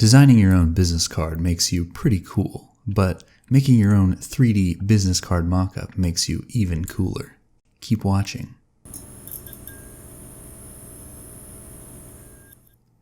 Designing your own business card makes you pretty cool, but making your own 3D business card mockup makes you even cooler. Keep watching.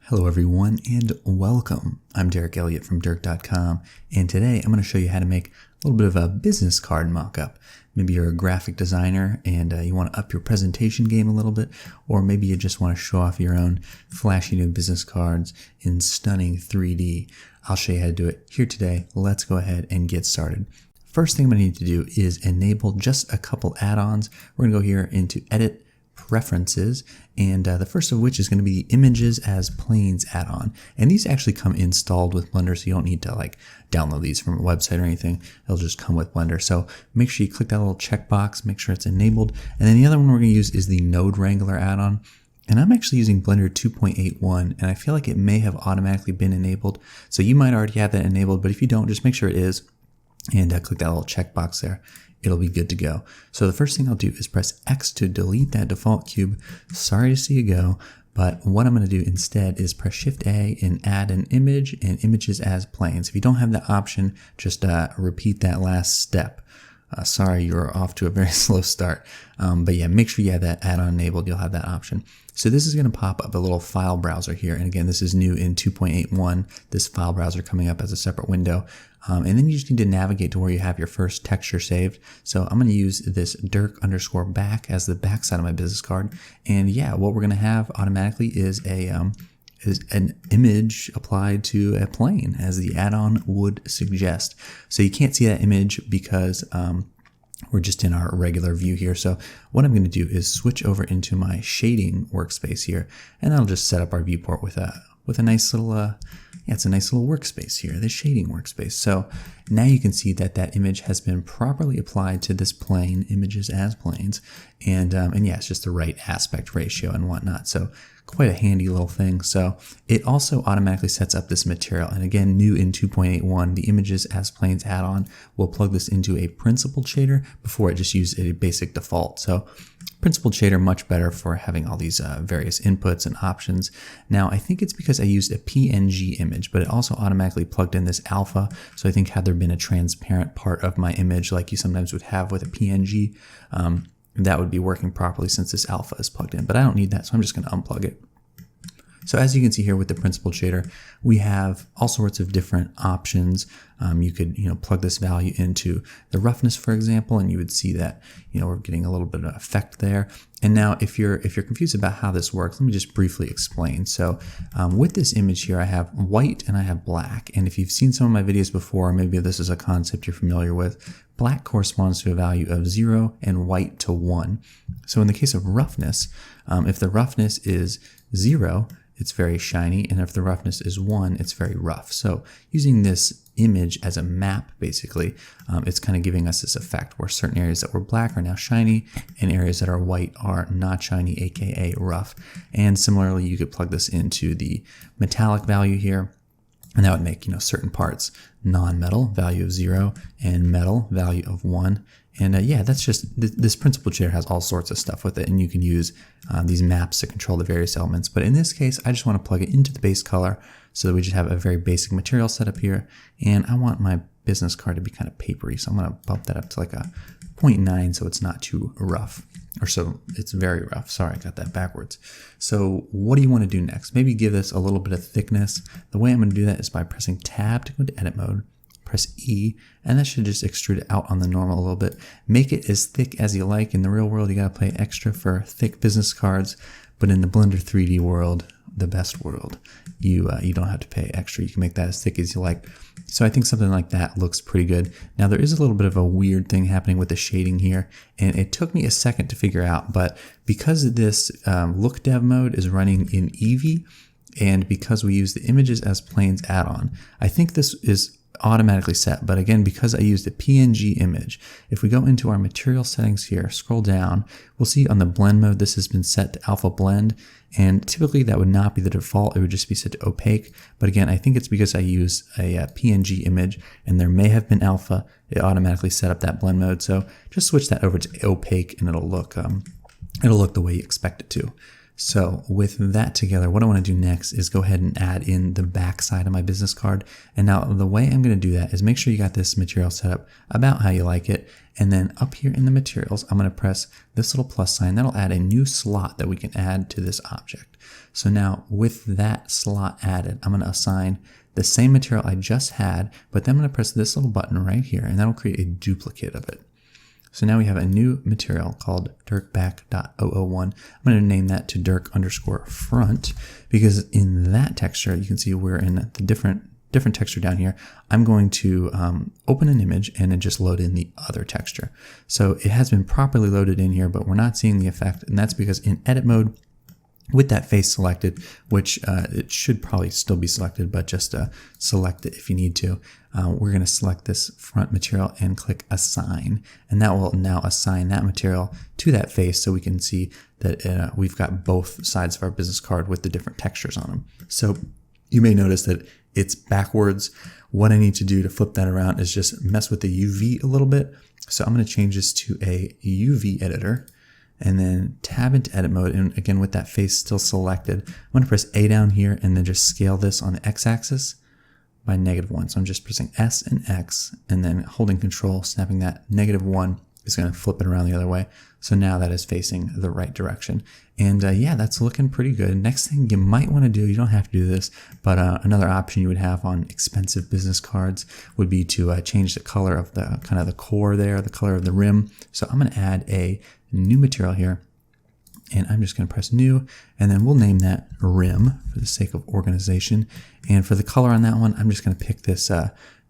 Hello everyone and welcome. I'm Elliott from Dirk.com, and today I'm going to show you how to make a little bit of a business card mockup. Maybe you're a graphic designer and you want to up your presentation game a little bit, or maybe you just want to show off your own flashy new business cards in stunning 3D. I'll show you how to do it here today. Let's go ahead and get started. First thing I'm going to need to do is enable just a couple add-ons. We're going to go here into Edit, Preferences, and the first of which is going to be the Images as Planes add-on. And these actually come installed with Blender, so you don't need to download these from a website or anything. They'll just come with Blender. So make sure you click that little checkbox, make sure it's enabled. And then the other one we're going to use is the Node Wrangler add-on. And I'm actually using Blender 2.81, and I feel like it may have automatically been enabled. So you might already have that enabled, but if you don't, just make sure it is, and click that little checkbox there. It'll be good to go. So the first thing I'll do is press X to delete that default cube. Sorry to see you go, but what I'm going to do instead is press Shift A and add an image and Images as Planes. If you don't have that option, just repeat that last step. Sorry, you're off to a very slow start. But yeah, make sure you have that add-on enabled. You'll have that option. So this is going to pop up a little file browser here. And again, this is new in 2.81, this file browser coming up as a separate window. And then you just need to navigate to where you have your first texture saved. So I'm going to use this Dirk_back as the back side of my business card. And yeah, what we're going to have automatically is an image applied to a plane, as the add-on would suggest. So you can't see that image because we're just in our regular view here. So what I'm going to do is switch over into my shading workspace here, and that'll just set up our viewport with a nice little it's a nice little workspace here, the shading workspace. So now you can see that that image has been properly applied to this plane, Images as Planes, and yeah, it's just the right aspect ratio and whatnot. So quite a handy little thing. So it also automatically sets up this material, and again, new in 2.81, the Images as Planes add-on will plug this into a principled shader before it just used a basic default. So principled shader, much better for having all these various inputs and options. Now, I think it's because I used a PNG image, but it also automatically plugged in this alpha. So I think had there been a transparent part of my image like you sometimes would have with a PNG, that would be working properly since this alpha is plugged in. But I don't need that, so I'm just going to unplug it. So as you can see here with the principled shader, we have all sorts of different options. You could plug this value into the roughness, for example, and you would see that we're getting a little bit of effect there. And now if you're confused about how this works, let me just briefly explain. So with this image here, I have white and I have black. And if you've seen some of my videos before, maybe this is a concept you're familiar with, black corresponds to a value of 0 and white to 1. So in the case of roughness, if the roughness is 0, it's very shiny, and if the roughness is 1, it's very rough. So using this image as a map, basically, it's kind of giving us this effect where certain areas that were black are now shiny, and areas that are white are not shiny, aka rough. And similarly, you could plug this into the metallic value here, and that would make certain parts non-metal, value of 0, and metal, value of 1. And yeah, that's just, this principled shader has all sorts of stuff with it, and you can use these maps to control the various elements. But in this case, I just want to plug it into the base color so that we just have a very basic material setup here. And I want my business card to be kind of papery, so I'm going to bump that up to like a 0.9 so it's not too rough. Or so it's very rough. Sorry, I got that backwards. So what do you want to do next? Maybe give this a little bit of thickness. The way I'm going to do that is by pressing Tab to go into edit mode, press E, and that should just extrude it out on the normal a little bit. Make it as thick as you like. In the real world, you got to pay extra for thick business cards, but in the Blender 3D world, the best world, you don't have to pay extra. You can make that as thick as you like. So I think something like that looks pretty good. Now there is a little bit of a weird thing happening with the shading here, and it took me a second to figure out, but because this look dev mode is running in Eevee, and because we use the Images as Planes add-on, I think this is automatically set. But again, because I used a PNG image, if we go into our material settings here, scroll down, we'll see on the blend mode, this has been set to alpha blend. And typically that would not be the default. It would just be set to opaque. But again, I think it's because I use a PNG image and there may have been alpha. It automatically set up that blend mode. So just switch that over to opaque and it'll look the way you expect it to. So with that together, what I want to do next is go ahead and add in the back side of my business card. And now the way I'm going to do that is make sure you got this material set up about how you like it. And then up here in the materials, I'm going to press this little plus sign. That'll add a new slot that we can add to this object. So now with that slot added, I'm going to assign the same material I just had, but then I'm going to press this little button right here, and that'll create a duplicate of it. So now we have a new material called dirkback.001. I'm going to name that to dirk_front because in that texture, you can see we're in the different texture down here. I'm going to open an image and then just load in the other texture. So it has been properly loaded in here, but we're not seeing the effect. And that's because in edit mode, with that face selected, which it should probably still be selected, but just select it if you need to. We're going to select this front material and click assign, and that will now assign that material to that face so we can see that we've got both sides of our business card with the different textures on them. So you may notice that it's backwards. What I need to do to flip that around is just mess with the UV a little bit. So I'm going to change this to a UV editor. And then tab into edit mode, and again with that face still selected, I'm going to press A down here and then just scale this on the x-axis by -1. So I'm just pressing S and X and then holding control, snapping that -1 is going to flip it around the other way. So now that is facing the right direction. And yeah, that's looking pretty good. Next thing you might want to do, you don't have to do this, but another option you would have on expensive business cards would be to change the color of the kind of the core there, the color of the rim. So I'm going to add a new material here, and I'm just going to press new, and then we'll name that rim for the sake of organization. And for the color on that one, I'm just going to pick this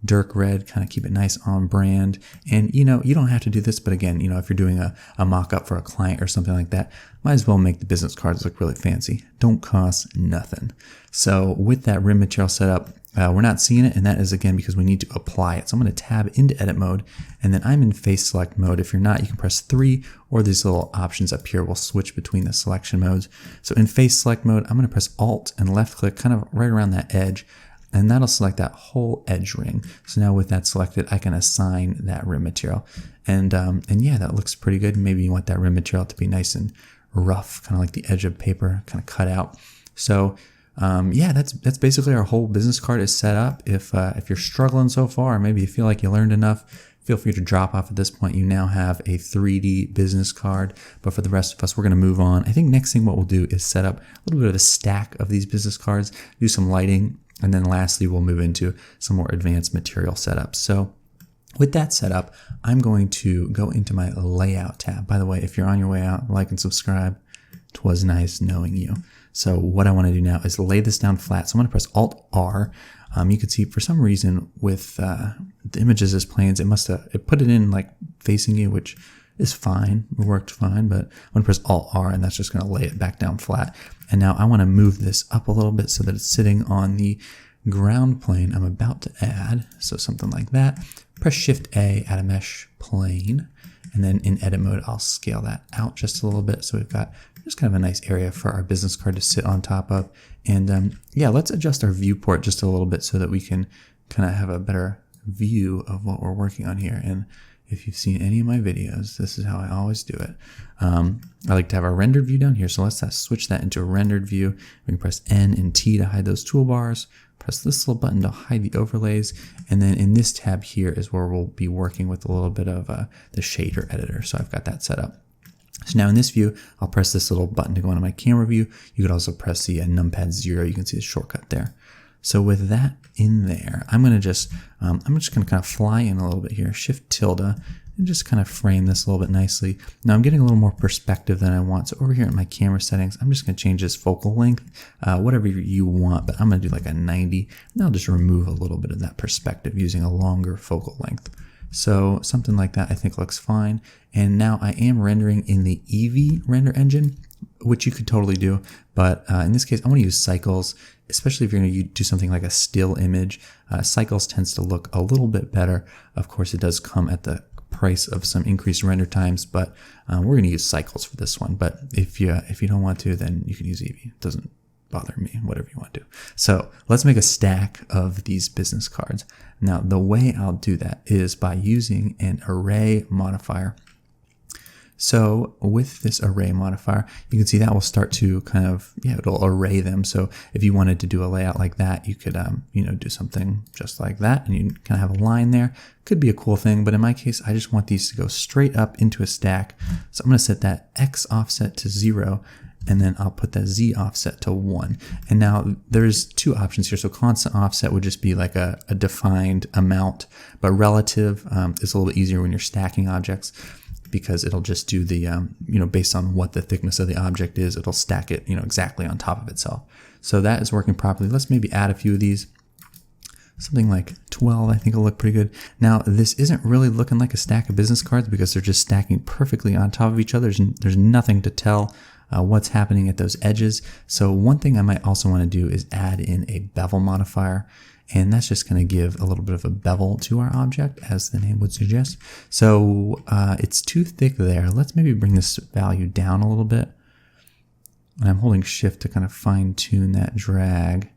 Dirk red, kind of keep it nice on brand. And you don't have to do this, but again, if you're doing a mock-up for a client or something like that, might as well make the business cards look really fancy. Don't cost nothing. So with that rim material set up, we're not seeing it, and that is again because we need to apply it. So I'm going to tab into edit mode, and then I'm in face select mode. If you're not, you can press 3, or these little options up here will switch between the selection modes. So in face select mode, I'm going to press Alt and left click kind of right around that edge, and that'll select that whole edge ring. So now with that selected, I can assign that rim material. And yeah, that looks pretty good. Maybe you want that rim material to be nice and rough, kind of like the edge of paper, kind of cut out. So yeah, that's basically our whole business card is set up. If you're struggling so far, maybe you feel like you learned enough, feel free to drop off at this point. You now have a 3D business card, but for the rest of us, we're going to move on. I think next thing what we'll do is set up a little bit of a stack of these business cards, do some lighting, and then lastly, we'll move into some more advanced material setups. So with that set up, I'm going to go into my layout tab. By the way, if you're on your way out, like and subscribe. 'Twas nice knowing you. So what I want to do now is lay this down flat. So I'm going to press Alt-R. You can see for some reason with the images as planes, it put it in like facing you, which is fine. It worked fine, but I'm going to press Alt-R, and that's just going to lay it back down flat. And now I want to move this up a little bit so that it's sitting on the ground plane I'm about to add. So something like that. Press Shift-A, add a mesh plane. And then in edit mode, I'll scale that out just a little bit. So we've got just kind of a nice area for our business card to sit on top of. And yeah, let's adjust our viewport just a little bit so that we can kind of have a better view of what we're working on here. And if you've seen any of my videos, this is how I always do it. I like to have our rendered view down here. So let's switch that into a rendered view. We can press N and T to hide those toolbars. Press this little button to hide the overlays. And then in this tab here is where we'll be working with a little bit of the shader editor. So I've got that set up. So now in this view, I'll press this little button to go into my camera view. You could also press the numpad 0. You can see the shortcut there. So with that in there, I'm just going to kind of fly in a little bit here, Shift tilde, and just kind of frame this a little bit nicely. Now I'm getting a little more perspective than I want. So over here in my camera settings, I'm just going to change this focal length, whatever you want, but I'm going to do like a 90. And I'll just remove a little bit of that perspective using a longer focal length. So something like that I think looks fine. And now I am rendering in the Eevee render engine, which you could totally do. But in this case, I want to use cycles, especially if you're going to do something like a still image. Cycles tends to look a little bit better. Of course, it does come at the price of some increased render times, but we're going to use cycles for this one. But if you don't want to, then you can use Eevee. It doesn't bother me, whatever you want to do. So let's make a stack of these business cards. Now, the way I'll do that is by using an array modifier. So with this array modifier, you can see that will start to kind of, it'll array them. So if you wanted to do a layout like that, you could, do something just like that, and you kind of have a line there. Could be a cool thing, but in my case, I just want these to go straight up into a stack. So I'm going to set that X offset to 0, and then I'll put that Z offset to 1. And now there's two options here. So constant offset would just be like a defined amount, but relative is a little bit easier when you're stacking objects, because it'll just do the, based on what the thickness of the object is, it'll stack it, exactly on top of itself. So that is working properly. Let's maybe add a few of these. Something like 12, I think will look pretty good. Now, this isn't really looking like a stack of business cards because they're just stacking perfectly on top of each other. There's nothing to tell what's happening at those edges. So one thing I might also want to do is add in a bevel modifier. And that's just going to give a little bit of a bevel to our object, as the name would suggest. So it's too thick there. Let's maybe bring this value down a little bit. And I'm holding shift to kind of fine tune that drag.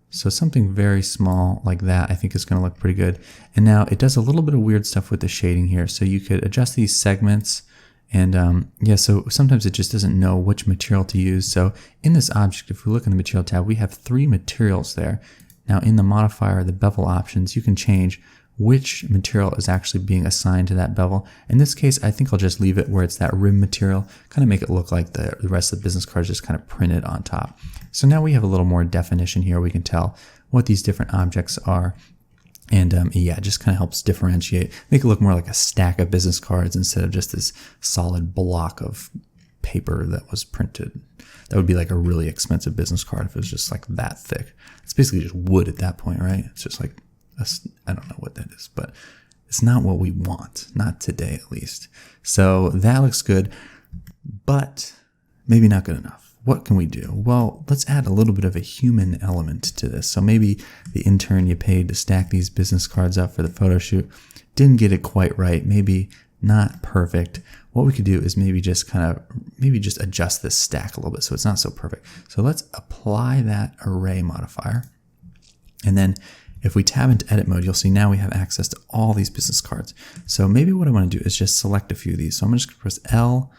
So something very small like that I think is going to look pretty good. And now it does a little bit of weird stuff with the shading here. So you could adjust these segments. And so sometimes it just doesn't know which material to use. So in this object, if we look in the material tab, we have 3 materials there. Now in the modifier, the bevel options, you can change which material is actually being assigned to that bevel. In this case, I think I'll just leave it where it's that rim material, kind of make it look like the rest of the business cards just kind of printed on top. So now we have a little more definition here. We can tell what these different objects are. And just kind of helps differentiate, make it look more like a stack of business cards instead of just this solid block of paper that was printed. That would be like a really expensive business card if it was just like that thick. It's basically just wood at that point, right? It's just like, I don't know what that is, but it's not what we want. Not today, at least. So that looks good, but maybe not good enough. What can we do? Well, let's add a little bit of a human element to this. So maybe the intern you paid to stack these business cards up for the photo shoot didn't get it quite right. Maybe not perfect. What we could do is maybe just adjust this stack a little bit so it's not so perfect. So let's apply that array modifier. And then if we tab into edit mode, you'll see now we have access to all these business cards. So maybe what I want to do is just select a few of these. So I'm just going to press L,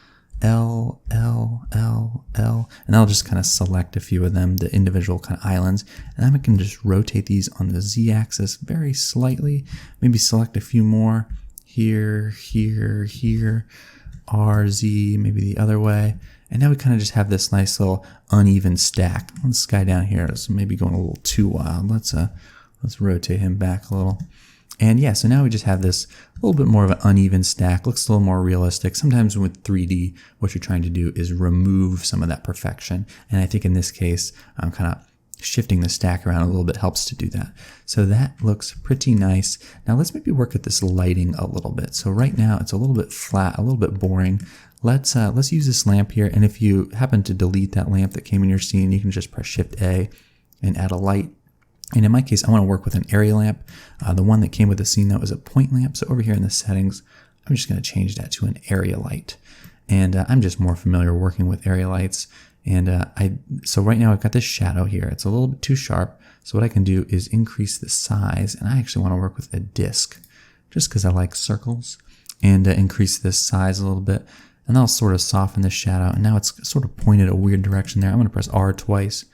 L, L, L, L, and I'll just kind of select a few of them, the individual kind of islands, and I can just rotate these on the Z axis very slightly, maybe select a few more here, here, here, R, Z, maybe the other way, and now we kind of just have this nice little uneven stack. This guy down here is maybe going a little too wild. Let's rotate him back a little. And yeah, so now we just have this a little bit more of an uneven stack, looks a little more realistic. Sometimes with 3D, what you're trying to do is remove some of that perfection. And I think in this case, I'm kind of shifting the stack around a little bit helps to do that. So that looks pretty nice. Now let's maybe work at this lighting a little bit. So right now it's a little bit flat, a little bit boring. Let's use this lamp here. And if you happen to delete that lamp that came in your scene, you can just press Shift A and add a light. And in my case, I want to work with an area lamp. The one that came with the scene, that was a point lamp. So over here in the settings, I'm just going to change that to an area light. And I'm just more familiar working with area lights. And so right now I've got this shadow here. It's a little bit too sharp. So what I can do is increase the size. And I actually want to work with a disc just because I like circles. And increase this size a little bit. And I'll sort of soften the shadow. And now it's sort of pointed a weird direction there. I'm going to press R twice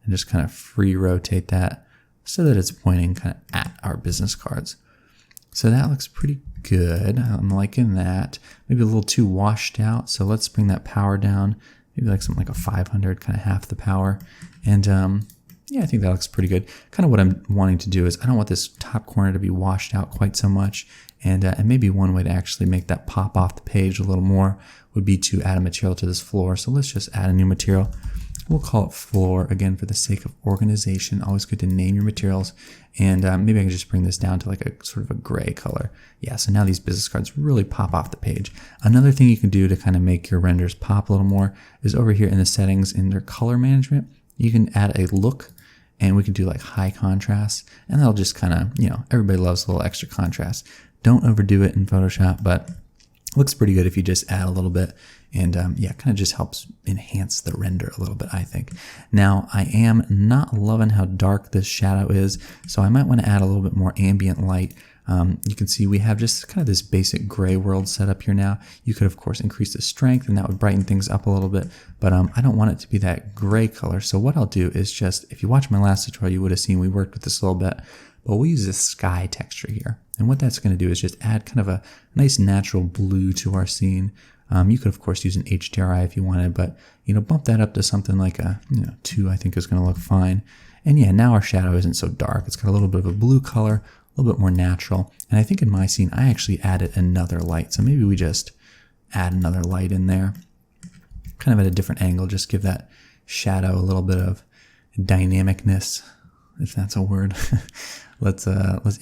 and just kind of free rotate that, so that it's pointing kind of at our business cards. So that looks pretty good. I'm liking that. Maybe a little too washed out. So let's bring that power down. Maybe like something like a 500, kind of half the power. And yeah, I think that looks pretty good. Kind of what I'm wanting to do is I don't want this top corner to be washed out quite so much. And maybe one way to actually make that pop off the page a little more would be to add a material to this floor. So let's just add a new material. We'll call it floor, again, for the sake of organization. Always good to name your materials. And maybe I can just bring this down to like a sort of a gray color. Yeah, so now these business cards really pop off the page. Another thing you can do to kind of make your renders pop a little more is over here in the settings in their color management, you can add a look, and we can do like high contrast, and that'll just kind of, everybody loves a little extra contrast. Don't overdo it in Photoshop, but it looks pretty good if you just add a little bit. And yeah, kind of just helps enhance the render a little bit, I think. Now, I am not loving how dark this shadow is, so I might want to add a little bit more ambient light. You can see we have just kind of this basic gray world set up here now. You could, of course, increase the strength and that would brighten things up a little bit, but I don't want it to be that gray color. So what I'll do is just, if you watch my last tutorial, you would have seen we worked with this a little bit, but we'll use this sky texture here. And what that's going to do is just add kind of a nice natural blue to our scene. You could, of course, use an HDRI if you wanted, but, bump that up to something like a 2, I think is going to look fine. And yeah, now our shadow isn't so dark. It's got a little bit of a blue color, a little bit more natural. And I think in my scene, I actually added another light. So maybe we just add another light in there, kind of at a different angle, just give that shadow a little bit of dynamicness, if that's a word. Let's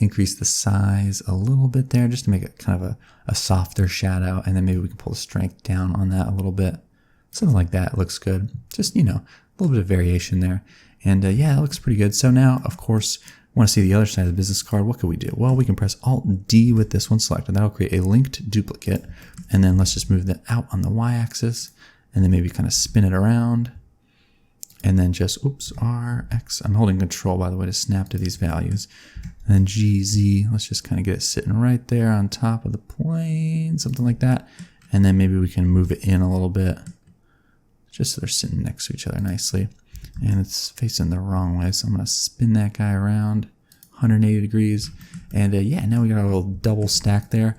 increase the size a little bit there, just to make it kind of a softer shadow. And then maybe we can pull the strength down on that a little bit. Something like that looks good. Just, a little bit of variation there. And yeah, it looks pretty good. So now, of course, want to see the other side of the business card. What could we do? Well, we can press Alt-D with this one selected. That'll create a linked duplicate. And then let's just move that out on the Y-axis. And then maybe kind of spin it around. And then just, RX. I'm holding Control, by the way, to snap to these values. And then GZ. Let's just kind of get it sitting right there on top of the plane. Something like that. And then maybe we can move it in a little bit, just so they're sitting next to each other nicely. And it's facing the wrong way, so I'm going to spin that guy around 180 degrees. And yeah, now we got a little double stack there.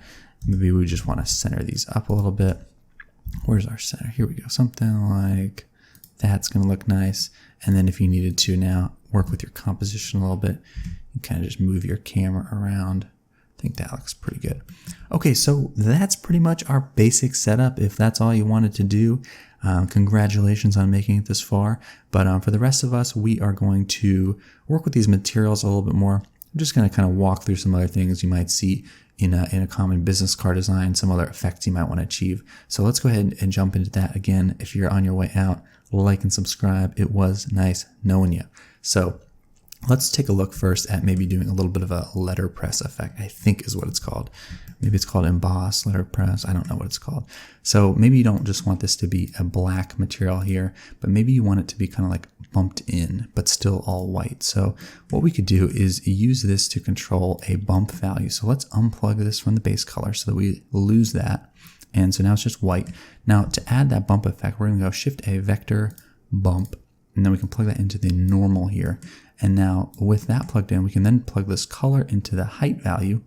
Maybe we just want to center these up a little bit. Where's our center? Here we go. Something like that's going to look nice. And then if you needed to now work with your composition a little bit, you kind of just move your camera around. I think that looks pretty good. Okay, so that's pretty much our basic setup. If that's all you wanted to do, congratulations on making it this far. But for the rest of us, we are going to work with these materials a little bit more. I'm just going to kind of walk through some other things you might see in a common business card design, some other effects you might want to achieve. So let's go ahead and jump into that. Again, if you're on your way out, like and subscribe. It was nice knowing you. So let's take a look first at maybe doing a little bit of a letterpress effect, I think is what it's called. Maybe it's called emboss, letterpress. I don't know what it's called. So maybe you don't just want this to be a black material here, but maybe you want it to be kind of like bumped in, but still all white. So what we could do is use this to control a bump value. So let's unplug this from the base color so that we lose that. And so now it's just white. Now to add that bump effect, we're going to go Shift A, vector, bump, and then we can plug that into the normal here. And now with that plugged in, we can then plug this color into the height value,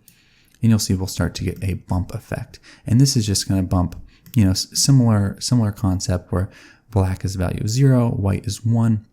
and you'll see we'll start to get a bump effect. And this is just going to bump, similar concept where black is the value of 0, white is 1.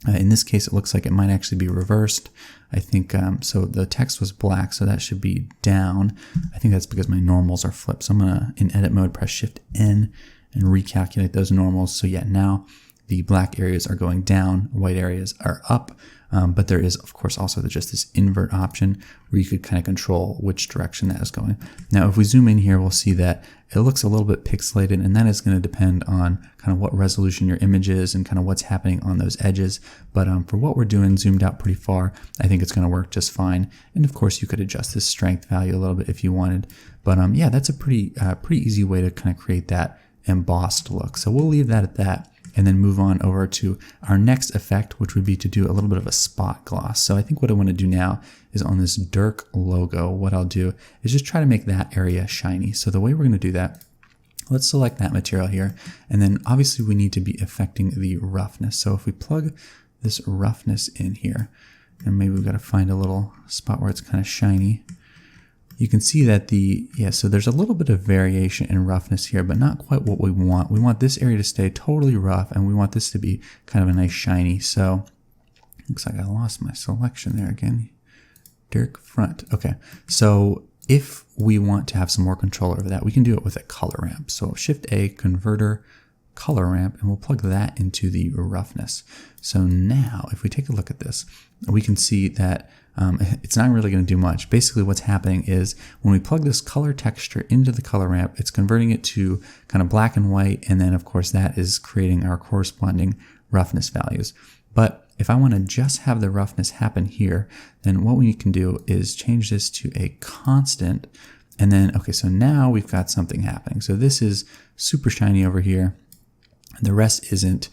In this case, it looks like it might actually be reversed. I think, so the text was black, so that should be down. I think that's because my normals are flipped. So I'm going to, in edit mode, press Shift N and recalculate those normals. So yeah, now the black areas are going down, white areas are up. But there is, of course, also just this invert option where you could kind of control which direction that is going. Now, if we zoom in here, we'll see that it looks a little bit pixelated, and that is going to depend on kind of what resolution your image is and kind of what's happening on those edges. But for what we're doing, zoomed out pretty far, I think it's going to work just fine. And of course, you could adjust this strength value a little bit if you wanted. But yeah, that's a pretty easy way to kind of create that embossed look. So we'll leave that at that. And then move on over to our next effect, which would be to do a little bit of a spot gloss. So I think what I want to do now is on this Dirk logo, what I'll do is just try to make that area shiny. So the way we're going to do that, let's select that material here. And then obviously we need to be affecting the roughness. So if we plug this roughness in here, and maybe we've got to find a little spot where it's kind of shiny. You can see that so there's a little bit of variation in roughness here, but not quite what we want. We want this area to stay totally rough, and we want this to be kind of a nice shiny. So looks like I lost my selection there again. Dirk front. Okay, so if we want to have some more control over that, we can do it with a color ramp. So Shift A, converter, color ramp, and we'll plug that into the roughness. So now if we take a look at this, we can see that it's not really going to do much. Basically what's happening is when we plug this color texture into the color ramp, it's converting it to kind of black and white, and then of course that is creating our corresponding roughness values. But if I want to just have the roughness happen here, then what we can do is change this to a constant, and then, okay, so now we've got something happening. So this is super shiny over here. The rest isn't.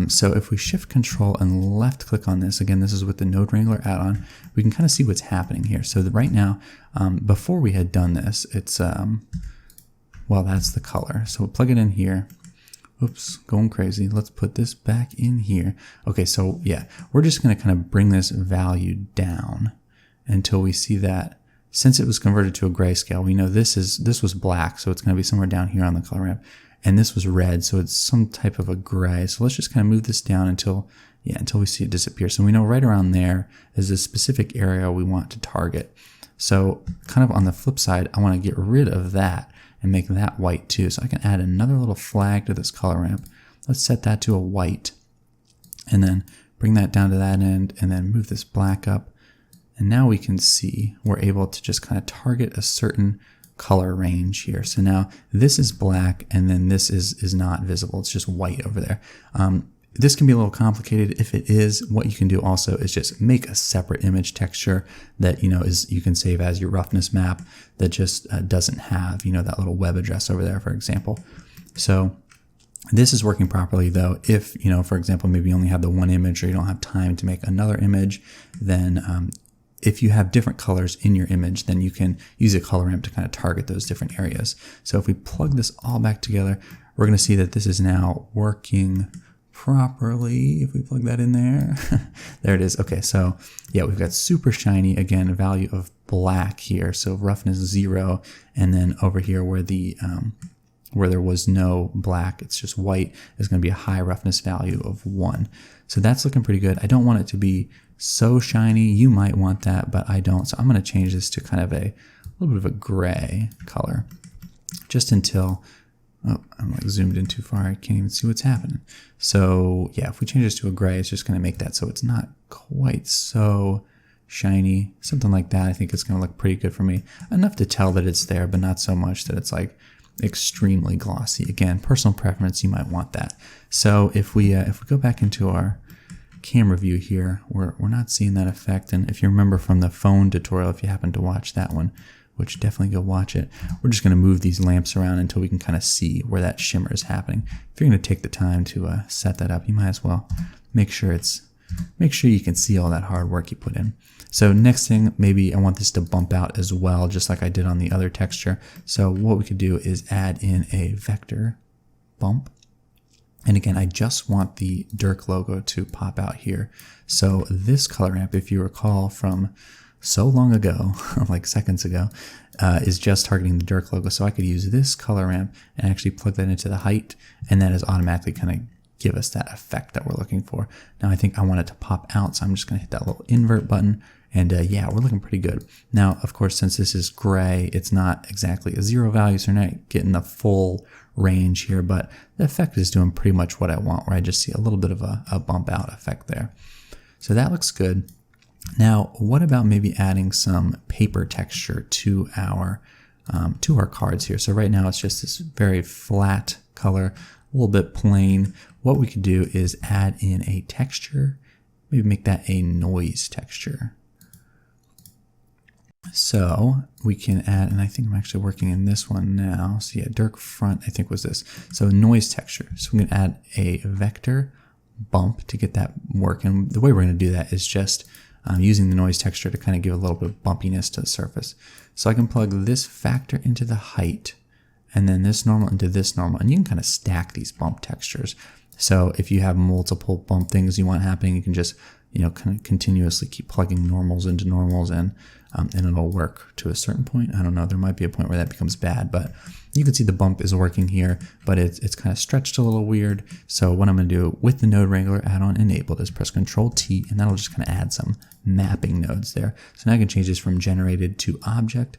So if we shift control and left click on this, again, this is with the Node Wrangler add-on, we can kind of see what's happening here. So right now, before we had done this, it's, well, that's the color. So we'll plug it in here. Oops, going crazy. Let's put this back in here. Okay, so yeah, we're just going to kind of bring this value down until we see that. Since it was converted to a grayscale, we know this was black, so it's going to be somewhere down here on the color ramp. And this was red, so it's some type of a gray. So let's just kind of move this down until we see it disappear. So we know right around there is a specific area we want to target. So kind of on the flip side, I want to get rid of that and make that white too. So I can add another little flag to this color ramp. Let's set that to a white and then bring that down to that end and then move this black up. And now we can see we're able to just kind of target a certain color range here. So now this is black and then this is not visible. It's just white over there. This can be a little complicated. If it is, what you can do also is just make a separate image texture that, you can save as your roughness map that just doesn't have, that little web address over there, for example. So this is working properly though. If, for example, maybe you only have the one image or you don't have time to make another image, then if you have different colors in your image, then you can use a color ramp to kind of target those different areas. So if we plug this all back together, we're going to see that this is now working properly. If we plug that in there, there it is. Okay, so yeah, we've got super shiny, again, a value of black here. So roughness 0, and then over here where the where there was no black, it's just white, is going to be a high roughness value of 1. So that's looking pretty good. I don't want it to be so shiny. You might want that, but I don't. So I'm going to change this to kind of a little bit of a gray color, just until, oh, I'm like zoomed in too far. I can't even see what's happening. So yeah, if we change this to a gray, it's just going to make that so it's not quite so shiny, something like that. I think it's going to look pretty good for me. Enough to tell that it's there, but not so much that it's like extremely glossy. Again, personal preference, you might want that. So if we go back into our camera view here, we're not seeing that effect. And if you remember from the phone tutorial, if you happen to watch that one, which definitely go watch it, we're just going to move these lamps around until we can kind of see where that shimmer is happening. If you're going to take the time to set that up, you might as well make sure you can see all that hard work you put in. So next thing, maybe I want this to bump out as well, just like I did on the other texture. So what we could do is add in a vector bump. And again, I just want the Dirk logo to pop out here. So this color ramp, if you recall from so long ago, like seconds ago, is just targeting the Dirk logo. So I could use this color ramp and actually plug that into the height, and that is automatically kind of give us that effect that we're looking for. Now I think I want it to pop out, so I'm just going to hit that little invert button. And yeah, we're looking pretty good. Now, of course, since this is gray, it's not exactly a 0 value, so we're not getting the full range here, but the effect is doing pretty much what I want, where I just see a little bit of a bump out effect there. So that looks good. Now, what about maybe adding some paper texture to our cards here? So right now it's just this very flat color, a little bit plain. What we could do is add in a texture, maybe make that a noise texture. So we can add, and I think I'm actually working in this one now. So yeah, Dirk front, I think was this. So noise texture. So we can add a vector bump to get that working. The way we're going to do that is just using the noise texture to kind of give a little bit of bumpiness to the surface. So I can plug this factor into the height and then this normal into this normal, and you can kind of stack these bump textures. So if you have multiple bump things you want happening, you can just, kind of continuously keep plugging normals into normals, and it'll work to a certain point. I don't know, there might be a point where that becomes bad, but you can see the bump is working here, but it's kind of stretched a little weird. So what I'm going to do with the Node Wrangler add-on enabled is press Control T, and that'll just kind of add some mapping nodes there. So now I can change this from generated to object,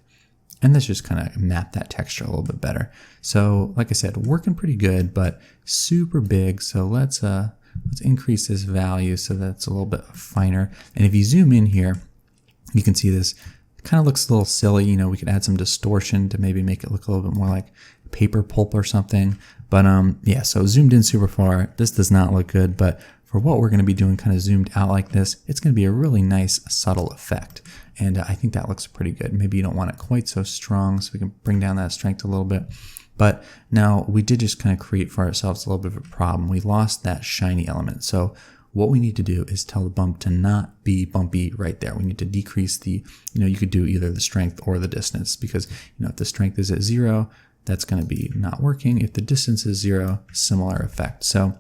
and let's just kind of map that texture a little bit better. So like I said, working pretty good, but super big. So let's increase this value so that's a little bit finer. And if you zoom in here, you can see this kind of looks a little silly. We could add some distortion to maybe make it look a little bit more like paper pulp or something. But yeah, so zoomed in super far. This does not look good, but for what we're going to be doing kind of zoomed out like this, it's going to be a really nice subtle effect. And I think that looks pretty good. Maybe you don't want it quite so strong, so we can bring down that strength a little bit. But now we did just kind of create for ourselves a little bit of a problem. We lost that shiny element. So what we need to do is tell the bump to not be bumpy right there. We need to decrease the, you could do either the strength or the distance, because, if the strength is at 0, that's going to be not working. If the distance is 0, similar effect. So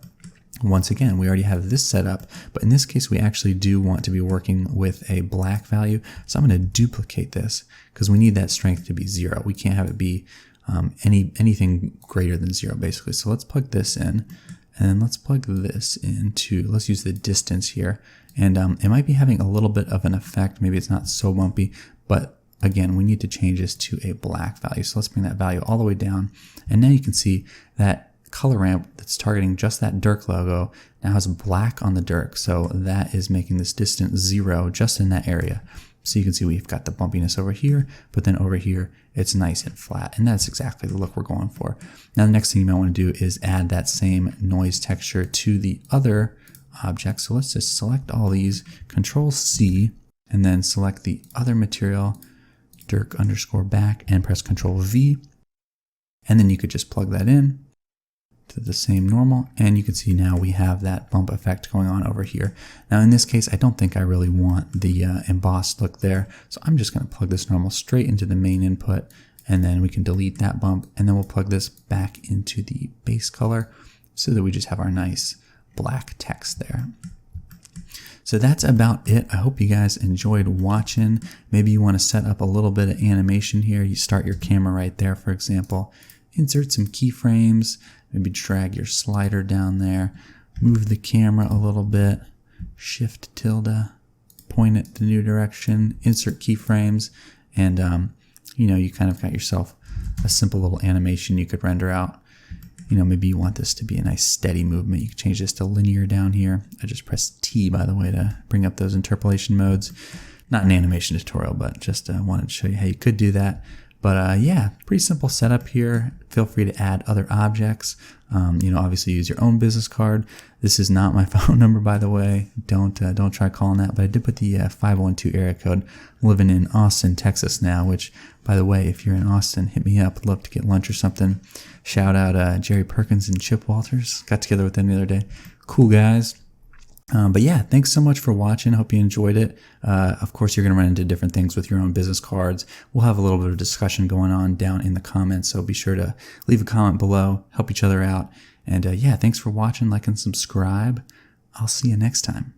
once again, we already have this set up, but in this case, we actually do want to be working with a black value. So I'm going to duplicate this because we need that strength to be 0. We can't have it be anything greater than 0, basically. So let's plug this in. And then let's plug this into, let's use the distance here. And it might be having a little bit of an effect. Maybe it's not so bumpy, but again, we need to change this to a black value. So let's bring that value all the way down. And now you can see that color ramp that's targeting just that Dirk logo now has black on the Dirk. So that is making this distance 0 just in that area. So you can see we've got the bumpiness over here, but then over here, it's nice and flat. And that's exactly the look we're going for. Now, the next thing you might want to do is add that same noise texture to the other object. So let's just select all these, Control C, and then select the other material, Dirk underscore back, and press Control V. And then you could just plug that in to the same normal, and you can see now we have that bump effect going on over here. Now in this case, I don't think I really want the embossed look there, so I'm just going to plug this normal straight into the main input, and then we can delete that bump, and then we'll plug this back into the base color so that we just have our nice black text there. So that's about it. I hope you guys enjoyed watching. Maybe you want to set up a little bit of animation here. You start your camera right there, for example. Insert some keyframes, maybe drag your slider down there, move the camera a little bit, shift tilde, point it the new direction, insert keyframes, and you kind of got yourself a simple little animation you could render out. Maybe you want this to be a nice steady movement. You can change this to linear down here. I just pressed T, by the way, to bring up those interpolation modes. Not an animation tutorial, but just wanted to show you how you could do that. But yeah, pretty simple setup here. Feel free to add other objects. Obviously use your own business card. This is not my phone number, by the way. Don't try calling that. But I did put the 512 area code. I'm living in Austin, Texas now. Which, by the way, if you're in Austin, hit me up. I'd love to get lunch or something. Shout out Jerry Perkins and Chip Walters. Got together with them the other day. Cool guys. But yeah, thanks so much for watching. Hope you enjoyed it. Of course, you're going to run into different things with your own business cards. We'll have a little bit of discussion going on down in the comments, so be sure to leave a comment below, help each other out. And yeah, thanks for watching, like and subscribe. I'll see you next time.